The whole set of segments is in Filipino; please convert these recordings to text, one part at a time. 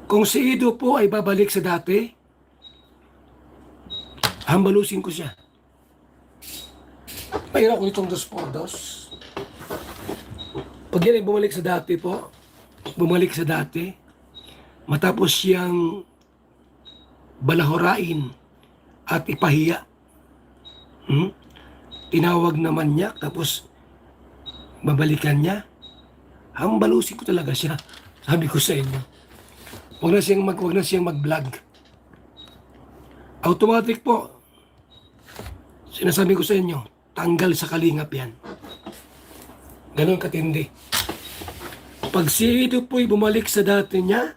Kung si Ido po ay babalik sa dati, hambalusin ko siya. Mahirap ko itong 2x2. Pag yan ay bumalik sa dati po, bumalik sa dati, matapos siyang balahurain at ipahiya. Tinawag naman niya, tapos babalikan niya. Hambalusin ko talaga siya. Sabi ko sa inyo, huwag na siyang mag-vlog. Automatic po, sinasabi ko sa inyo, tanggal sa kalingap yan. Ganon katindi. Pag si Ido po'y bumalik sa dati niya,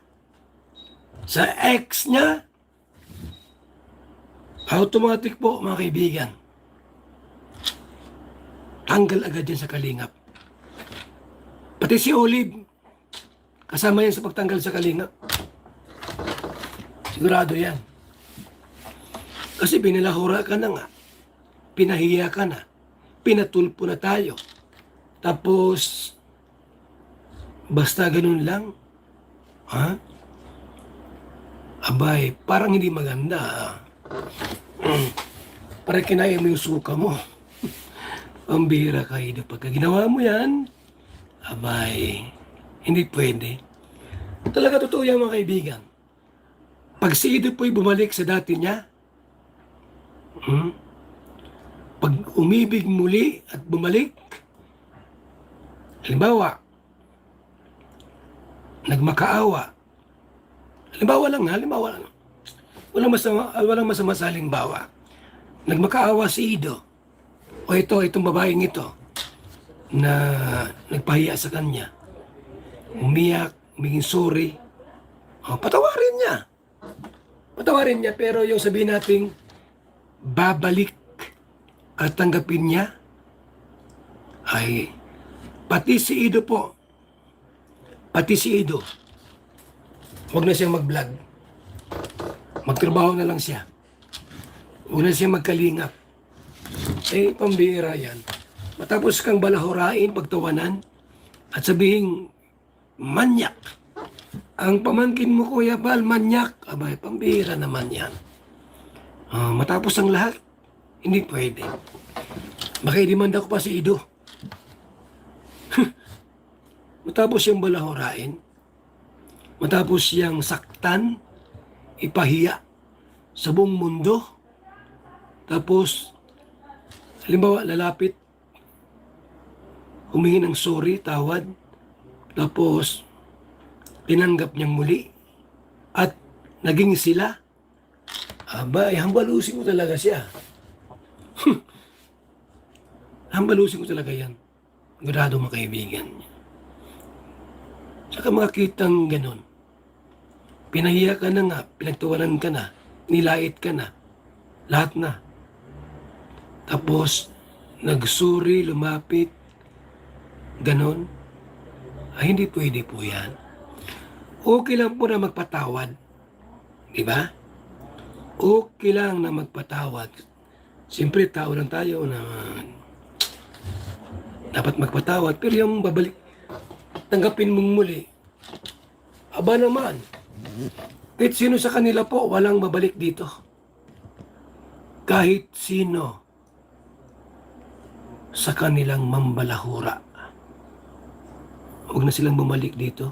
sa ex niya, automatic po mga kaibigan, tanggal agad yan sa kalingap. Pati si Olive, kasama yan sa pagtanggal sa kalingap. Sigurado yan. Kasi pinalahura ka na nga, pinahiya ka na, pinatulpo na tayo. Tapos, basta ganun lang, ha? Abay, parang hindi maganda. Parang kinaya mo yung suka mo. Pambira ka, Ido. Pagka ginawa mo yan, abay, hindi pwede. Talaga totoo yan mga kaibigan. Pag si Ido po'y bumalik sa dati niya, pag umibig muli at bumalik, halimbawa, nagmakaawa. Halimbawa lang. Walang masama sa halimbawa. Nagmakaawa si Ido. O itong babaeng ito na nagpahiya sa kanya. Umiyak, humingin sorry. O, patawarin niya, pero yung sabihin nating babalik at tanggapin niya ay pati si Ido po. Pati si Ido. Huwag na siyang mag-vlog. Magtrabaho na lang siya. Huwag na siyang magkalingap. Pambira yan. Matapos kang balahurain, pagtawanan, at sabihin, manyak. Ang pamangkin mo, Kuya Bal, manyak. Abay, pambira naman yan. Matapos ang lahat, hindi pwede. Makidimanda ko pa si Ido. Matapos siyang balahurain, matapos siyang saktan, ipahiya sa buong mundo, tapos, halimbawa, lalapit, humingi ng sorry, tawad, tapos, tinanggap niyang muli, at naging sila, abay, hambalusin ko talaga siya. Hambalusin ko talaga yan. Grado mga kaibigan. Saka makakitang ganun. Pinahiya ka na nga, pinagtawanan ka na, nilait ka na, lahat na. Tapos, nagsuri, lumapit, ganun. Ay, hindi pwede po yan. Okay lang po na magpatawad. Di ba? Okay lang na magpatawad. Siyempre, tao lang tayo na dapat magpatawad. Pero yung babalik, tanggapin mong muli, aba naman, kahit sino sa kanila po, walang babalik dito. Kahit sino sa kanilang mambalahura. Huwag na silang bumalik dito.